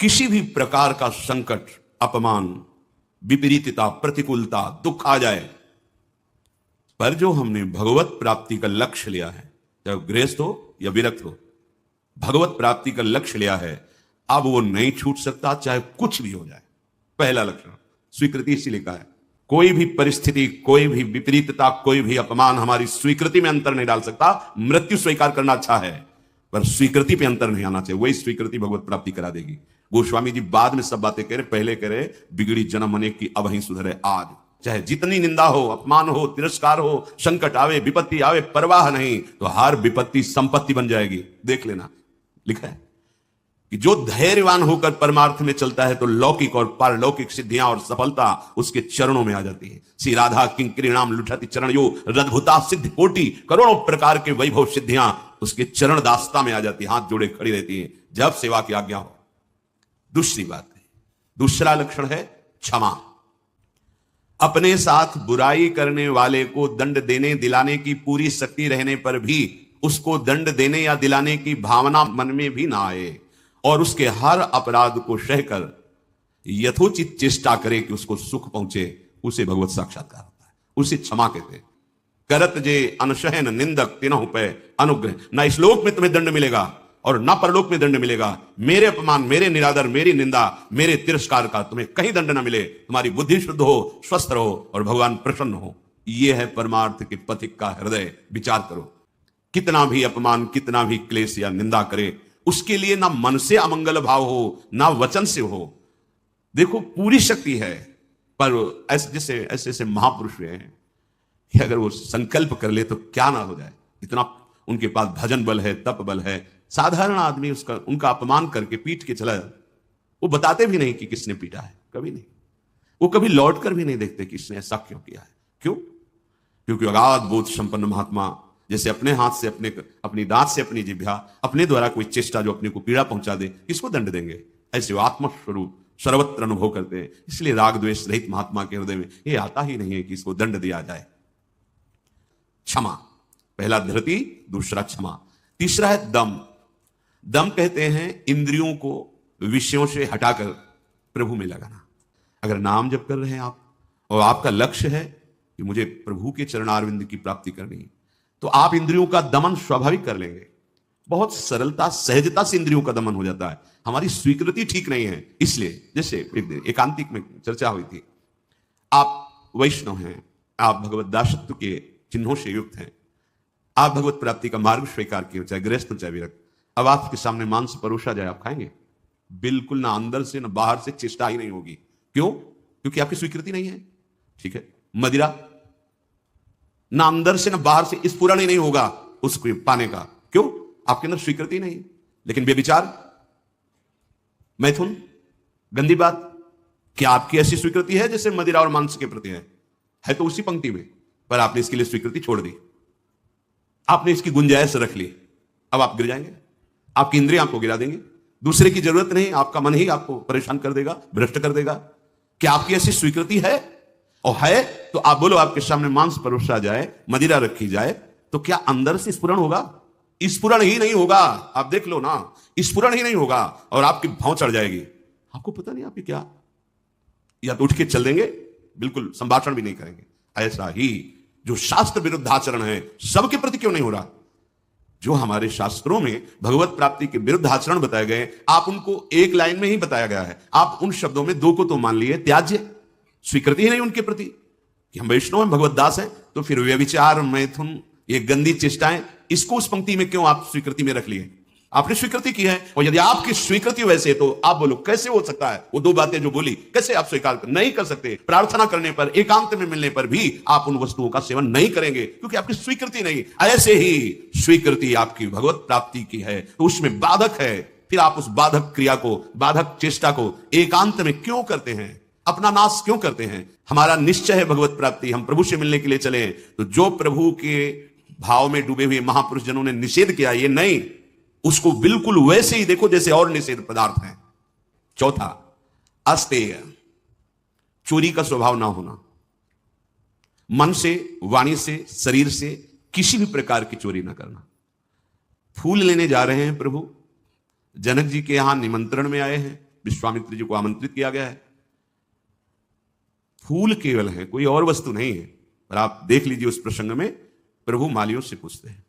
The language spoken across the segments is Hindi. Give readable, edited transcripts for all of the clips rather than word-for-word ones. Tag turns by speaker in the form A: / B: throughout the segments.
A: किसी भी प्रकार का संकट, अपमान, विपरीतता, प्रतिकूलता, दुख आ जाए, पर जो हमने भगवत प्राप्ति का लक्ष्य लिया है, चाहे गृहस्थ हो या विरक्त हो, भगवत प्राप्ति का लक्ष्य लिया है, अब वो नहीं छूट सकता, चाहे कुछ भी हो जाए। पहला लक्षण स्वीकृति इसीलिए कहा है। कोई भी परिस्थिति, कोई भी विपरीतता, कोई भी अपमान हमारी स्वीकृति में अंतर नहीं डाल सकता। मृत्यु स्वीकार करना अच्छा है, पर स्वीकृति पे अंतर नहीं आना चाहिए। वही स्वीकृति भगवत प्राप्ति करा देगी। गोस्वामी जी बाद में सब बातें कह रहे, पहले कह रहे बिगड़ी जन्म अनेक की अब ही सुधरे आज। चाहे जितनी निंदा हो, अपमान हो, तिरस्कार हो, संकट आवे, विपत्ति आवे, परवाह नहीं, तो हर विपत्ति संपत्ति बन जाएगी। देख लेना, लिखा है कि जो धैर्यवान होकर परमार्थ में चलता है तो लौकिक और पारलौकिक सिद्धियां और सफलता उसके चरणों में आ जाती है। श्री राधा किंकरी नाम लुठति चरण यो रद्भुता सिद्ध कोटि, करोड़ों प्रकार के वैभव सिद्धियां उसके चरण दास्ता में आ जाती है, हाथ जोड़े खड़ी रहती है जब सेवा की आज्ञा हो। दूसरी बात है, दूसरा लक्षण है क्षमा। अपने साथ बुराई करने वाले को दंड देने दिलाने की पूरी शक्ति रहने पर भी उसको दंड देने या दिलाने की भावना मन में भी ना आए और उसके हर अपराध को सहकर यथोचित चेष्टा करे कि उसको सुख पहुंचे, उसे भगवत साक्षात्कार होता है, उसे क्षमा कहते हैं। करत जे अनशहन निंदक तिनहु पे अनुग्रह, ना इस लोक में तुम्हें दंड मिलेगा और ना परलोक में दंड मिलेगा। मेरे अपमान, मेरे निरादर, मेरी निंदा, मेरे तिरस्कार का तुम्हें कहीं दंड ना मिले। तुम्हारी बुद्धि शुद्ध हो, स्वस्थ रहो और भगवान प्रसन्न हो। यह है परमार्थ के पथिक का हृदय। विचार करो, कितना भी अपमान, कितना भी क्लेश या निंदा करे, उसके लिए ना मन से अमंगल भाव हो, ना वचन से हो। देखो पूरी शक्ति है, पर ऐसे जैसे ऐसे ऐसे महापुरुष हैं कि अगर वो संकल्प कर ले तो क्या ना हो जाए। इतना उनके पास भजन बल है, तप बल है। साधारण आदमी उनका अपमान करके पीट के चला, वो बताते भी नहीं कि किसने पीटा है, कभी नहीं। वो कभी लौट कर भी नहीं देखते कि इसने ऐसा क्यों किया है। क्यों? क्योंकि अगाध बोध संपन्न महात्मा जैसे अपने हाथ से, अपनी दांत से अपनी जिह्वा, अपने द्वारा कोई चेष्टा जो अपने को पीड़ा पहुंचा दे, किसको दंड देंगे? ऐसे वो आत्मस्वरूप सर्वत्र अनुभव करते हैं। इसलिए राग द्वेष रहित महात्मा के हृदय में ये आता ही नहीं है कि इसको दंड दिया जाए। क्षमा, पहला धृति, दूसरा क्षमा। तीसरा है दम। दम कहते हैं इंद्रियों को विषयों से हटाकर प्रभु में लगाना। अगर नाम जप कर रहे हैं आप और आपका लक्ष्य है कि मुझे प्रभु के चरणारविंद की प्राप्ति करनी है, तो आप इंद्रियों का दमन स्वाभाविक कर लेंगे। बहुत सरलता, सहजता से इंद्रियों का दमन हो जाता है। हमारी स्वीकृति ठीक नहीं है, इसलिए जैसे एक दिन एकांतिक में चर्चा हुई थी, आप वैष्णव हैं, आप भगवत दासत्व के चिन्हों से युक्त हैं, आप भगवत प्राप्ति का मार्ग स्वीकार किए, चाहे गृहस्थ चाहे विरक्त। अब आपके सामने मांस परोसा जाए, आप खाएंगे? बिल्कुल ना, अंदर से ना बाहर से चेष्टा ही नहीं होगी। क्यों? क्योंकि आपकी स्वीकृति नहीं है। ठीक है, मदिरा ना अंदर से ना बाहर से स्फुरण ही नहीं होगा उसको पाने का। क्यों? आपके अंदर स्वीकृति नहीं। लेकिन व्यभिचार, मैथुन, गंदी बात, क्या आपकी ऐसी स्वीकृति है जैसे मदिरा और मांस के प्रति है तो उसी पंक्ति में, पर आपने इसके लिए स्वीकृति छोड़ दी, आपने इसकी गुंजाइश रख ली। अब आप गिर जाएंगे, आपकी इंद्रियां आपको गिरा देंगे। दूसरे की जरूरत नहीं, आपका मन ही आपको परेशान कर देगा, भ्रष्ट कर देगा। क्या आपकी ऐसी स्वीकृति है? और है तो आप बोलो, आपके सामने मांस परोसा जाए, मदिरा रखी जाए, तो क्या अंदर से स्फुरण होगा? स्फुरण ही नहीं होगा। आप देख लो ना, स्फुरण ही नहीं होगा और आपकी भाव चढ़ जाएगी। आपको पता नहीं आपकी क्या, या तो उठ के चल देंगे, बिल्कुल संभाषण भी नहीं करेंगे। ऐसा ही जो शास्त्र विरुद्ध आचरण है, सबके प्रति क्यों नहीं हो रहा? जो हमारे शास्त्रों में भगवत प्राप्ति के विरुद्ध आचरण बताए गए, आप उनको एक लाइन में ही बताया गया है। आप उन शब्दों में दो को तो मान लिए त्याज्य, स्वीकृति ही नहीं उनके प्रति कि हम वैष्णव हैं, भगवत दास हैं। तो फिर व्यभिचार, मैथुन, ये गंदी चेष्टाएं, इसको उस पंक्ति में क्यों आप स्वीकृति में रख लिए? आपने स्वीकृति की है, और यदि आपकी स्वीकृति वैसे, तो आप बोलो कैसे हो सकता है? वो दो बातें जो बोली, कैसे आप स्वीकार नहीं कर सकते? प्रार्थना करने पर, एकांत में मिलने पर भी आप उन वस्तुओं का सेवन नहीं करेंगे, क्योंकि आपकी स्वीकृति नहीं। ऐसे ही स्वीकृति आपकी भगवत प्राप्ति की है तो उसमें बाधक है। फिर आप उस बाधक क्रिया को, बाधक चेष्टा को एकांत में क्यों करते हैं? अपना नाश क्यों करते हैं? हमारा निश्चय है भगवत प्राप्ति, हम प्रभु से मिलने के लिए चले। तो जो प्रभु के भाव में डूबे हुए महापुरुष जनों ने निषेध किया, ये नहीं, उसको बिल्कुल वैसे ही देखो जैसे और निषेध पदार्थ हैं। चौथा, अस्तेय, चोरी का स्वभाव ना होना। मन से, वाणी से, शरीर से किसी भी प्रकार की चोरी ना करना। फूल लेने जा रहे हैं प्रभु, जनक जी के यहां निमंत्रण में आए हैं, विश्वामित्र जी को आमंत्रित किया गया है। फूल केवल है, कोई और वस्तु नहीं है। पर आप देख लीजिए उस प्रसंग में प्रभु मालियों से पूछते हैं,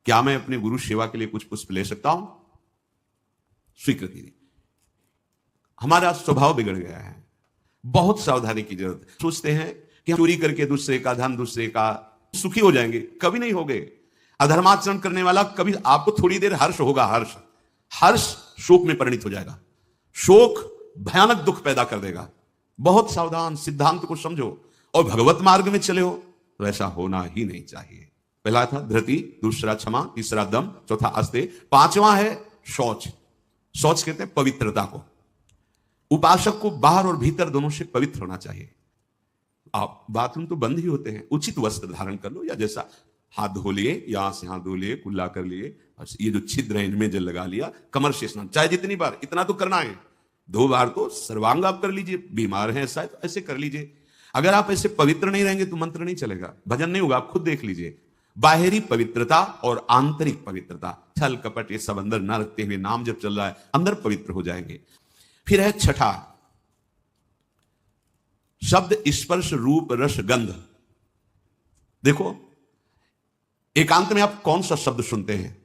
A: क्या मैं अपने गुरु सेवा के लिए कुछ पुष्प ले सकता हूं? स्वीकृति नहीं। हमारा स्वभाव बिगड़ गया है, बहुत सावधानी की जरूरत है। सोचते हैं कि हम चोरी करके दूसरे का धन, दूसरे का सुखी हो जाएंगे। कभी नहीं होगे। अधर्माचरण करने वाला कभी, आपको थोड़ी देर हर्ष होगा, हर्ष शोक में परिणित हो जाएगा। शोक भयानक दुख पैदा कर देगा। बहुत सावधान, सिद्धांत को समझो और भगवत मार्ग में चले हो तो ऐसा होना ही नहीं चाहिए। पहला था धृति, दूसरा क्षमा, तीसरा दम, चौथा आस्ते, पांचवा है शौच। शौच कहते हैं पवित्रता को। उपासक को बाहर और भीतर दोनों से पवित्र होना चाहिए। आप बाथरूम तो बंद ही होते हैं, उचित वस्त्र धारण कर लो, या जैसा हाथ धो लिए, यहां से हाथ धो लिए, कुल्ला कर लिए, ये जो छिद्र है इनमें जल लगा लिया, कमर से स्नान, चाहे जितनी बार, इतना तो करना है। 2 बार तो सर्वांग आप कर लीजिए। बीमार हैं ऐसा है तो ऐसे कर लीजिए। अगर आप ऐसे पवित्र नहीं रहेंगे तो मंत्र नहीं चलेगा, भजन नहीं होगा। आप खुद देख लीजिए, बाहरी पवित्रता और आंतरिक पवित्रता, छल कपट ये सब अंदर ना रखते हुए नाम जब चल रहा है, अंदर पवित्र हो जाएंगे। फिर है छठा, शब्द स्पर्श रूप रस गंध। देखो, एकांत में आप कौन सा शब्द सुनते हैं?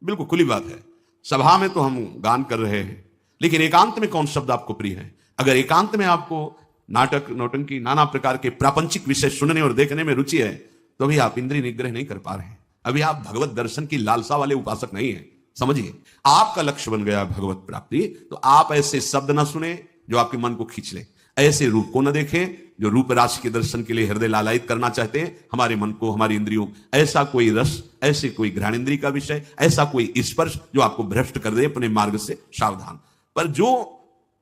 A: बिल्कुल खुली बात है, सभा में तो हम गान कर रहे हैं, लेकिन एकांत में कौन शब्द आपको प्रिय है? अगर एकांत में आपको नाटक, नौटंकी, नाना प्रकार के प्रापंचिक विषय सुनने और देखने में रुचि है, तो अभी आप इंद्रिय निग्रह नहीं कर पा रहे हैं। अभी आप भगवत दर्शन की लालसा वाले उपासक नहीं है। समझिए, आपका लक्ष्य बन गया भगवत प्राप्ति, तो आप ऐसे शब्द ना सुने जो आपके मन को खींच ले, ऐसे रूप को न देखें जो रूप राशि के दर्शन के लिए हृदय लालायित करना चाहते हैं हमारे मन को, हमारी इंद्रियों। ऐसा कोई रस, ऐसे कोई घ्राणेन्द्रिय का विषय, ऐसा कोई स्पर्श जो आपको भ्रष्ट कर दे अपने मार्ग से, सावधान। पर जो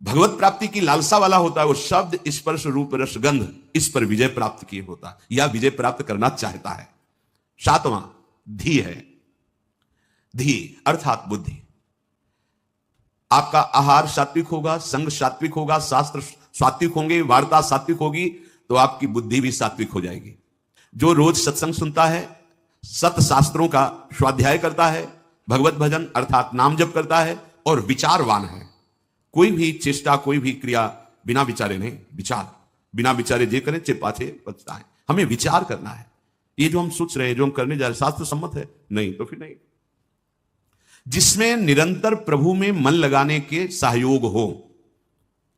A: भगवत प्राप्ति की लालसा वाला होता है, वो शब्द स्पर्श रूप रस गंध, इस पर विजय प्राप्त किए होता है या विजय प्राप्त करना चाहता है। 7वां धी है। धी अर्थात बुद्धि। आपका आहार सात्विक होगा, संग सात्विक होगा, शास्त्र सात्विक होंगे, वार्ता सात्विक होगी, तो आपकी बुद्धि भी सात्विक हो जाएगी। जो रोज सत्संग सुनता है, सत शास्त्रों का स्वाध्याय करता है, भगवत भजन अर्थात नाम जप करता है और विचारवान है, कोई भी चेष्टा, कोई भी क्रिया बिना विचारे नहीं, विचार बिना विचारे जे करें चे पाछे पछताएं। हमें विचार करना है। ये जो हम सोच रहे हैं, जो हम करने जा रहे हैं, शास्त्र सम्मत है? नहीं तो फिर नहीं। जिसमें निरंतर प्रभु में मन लगाने के सहयोग हो,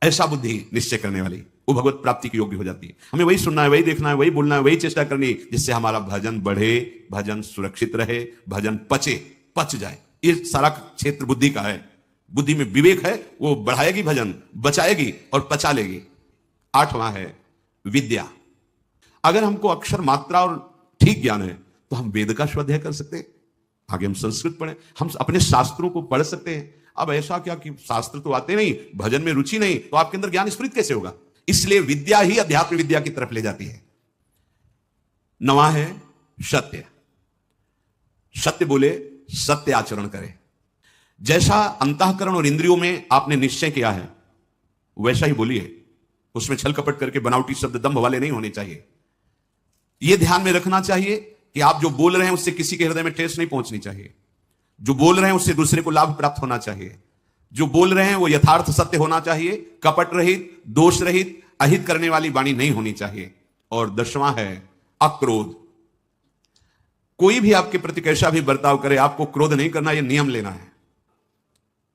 A: ऐसा बुद्धि निश्चय करने वाली, वो भगवत प्राप्ति की योग्य हो जाती है। हमें वही सुनना है, वही देखना है, वही बोलना है, वही चेष्टा करनी है, जिससे हमारा भजन बढ़े, भजन सुरक्षित रहे, भजन पच जाए। ये सारा क्षेत्र बुद्धि का है। बुद्धि में विवेक है, वो बढ़ाएगी भजन, बचाएगी और पचा लेगी। 8वां है विद्या। अगर हमको अक्षर मात्रा और ठीक ज्ञान है तो हम वेद का स्वाध्याय कर सकते हैं, आगे हम संस्कृत पढ़ें, हम अपने शास्त्रों को पढ़ सकते हैं। अब ऐसा क्या कि शास्त्र तो आते नहीं, भजन में रुचि नहीं, तो आपके अंदर ज्ञान स्फुरित कैसे होगा? इसलिए विद्या ही अध्यात्म विद्या की तरफ ले जाती है। 9वां है सत्य। सत्य बोले, सत्य आचरण करे। जैसा अंतःकरण और इंद्रियों में आपने निश्चय किया है वैसा ही बोलिए। उसमें छल कपट करके बनावटी शब्द दंभ वाले नहीं होने चाहिए। यह ध्यान में रखना चाहिए कि आप जो बोल रहे हैं उससे किसी के हृदय में ठेस नहीं पहुंचनी चाहिए। जो बोल रहे हैं उससे दूसरे को लाभ प्राप्त होना चाहिए। जो बोल रहे हैं वो यथार्थ सत्य होना चाहिए, कपट रहित, दोष रहित, अहित करने वाली वाणी नहीं होनी चाहिए। और 10वां है अक्रोध। कोई भी आपके प्रति कैसा भी बर्ताव करे, आपको क्रोध नहीं करना, यह नियम लेना है।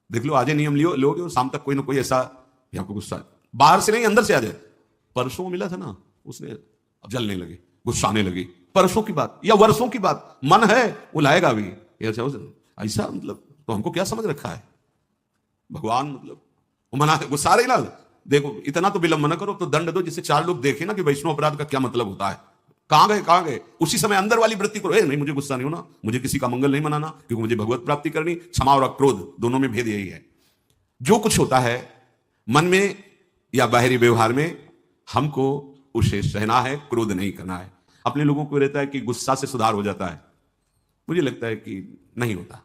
A: देख लो, आज नियम लोगे, शाम तक कोई ना कोई ऐसा आपको गुस्सा, बाहर से नहीं अंदर से आ जाए। परसों मिला था ना, उसने अब जलने लगे, गुस्सा आने लगी। परसों की बात या वर्षों की बात, मन है वो लाएगा भी ऐसा। मतलब तो हमको क्या समझ रखा है भगवान? मतलब वो मना, गुस्सा रही ना, देखो इतना तो विलंब न करो, तो दंड दो, जिससे 4 लोग देखें ना कि वैष्णव अपराध का क्या मतलब होता है। कहां गए? उसी समय अंदर वाली वृत्ति करो, नहीं मुझे गुस्सा नहीं होना, मुझे किसी का मंगल नहीं मनाना, क्योंकि मुझे भगवत प्राप्ति करनी। क्षमा और क्रोध दोनों में भेद यही है। जो कुछ होता है मन में या बाहरी व्यवहार में, हमको उसे सहना है, क्रोध नहीं करना है। अपने लोगों को रहता है कि गुस्सा से सुधार हो जाता है, मुझे लगता है कि नहीं होता।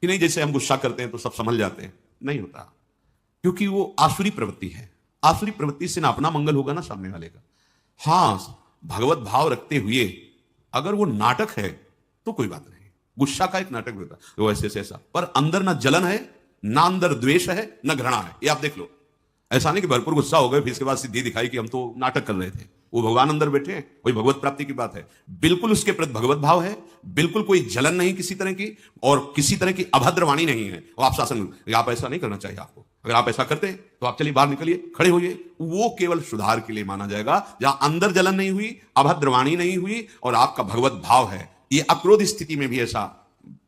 A: कि नहीं, जैसे हम गुस्सा करते हैं तो सब संभल जाते हैं, नहीं होता, क्योंकि वो आसुरी प्रवृत्ति है। आसुरी प्रवृत्ति से ना अपना मंगल होगा ना सामने वाले का। हाँ, भगवत भाव रखते हुए अगर वो नाटक है तो कोई बात नहीं, गुस्सा का एक नाटक होता है, वो ऐसे ऐसा, पर अंदर ना जलन है ना अंदर द्वेष है न घृणा है। ये आप देख लो। ऐसा नहीं कि भरपूर गुस्सा हो गए फिर इसके बाद सिद्धि दिखाई कि हम तो नाटक कर रहे थे। वो भगवान अंदर बैठे हैं, वही भगवत प्राप्ति की बात है। बिल्कुल उसके प्रति भगवत भाव है, बिल्कुल कोई जलन नहीं किसी तरह की, और किसी तरह की अभद्र वाणी नहीं है। और आप शासन, आप ऐसा नहीं करना चाहिए आपको। अगर आप ऐसा करते तो आप चलिए बाहर निकलिए, खड़े होइए। वो केवल सुधार के लिए माना जाएगा। जहां अंदर जलन नहीं हुई, अभद्र वाणी नहीं हुई और आपका भगवत भाव है, ये अक्रोध स्थिति में भी ऐसा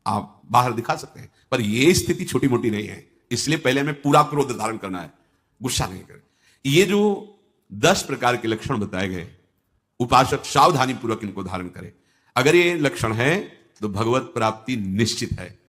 A: आप बाहर दिखा सकते हैं। पर ये स्थिति छोटी मोटी नहीं है, इसलिए पहले हमें पूरा क्रोध धारण करना है, गुस्सा नहीं करें। ये जो 10 प्रकार के लक्षण बताए गए, उपासक सावधानी पूर्वक इनको धारण करे। अगर ये लक्षण है तो भगवत प्राप्ति निश्चित है।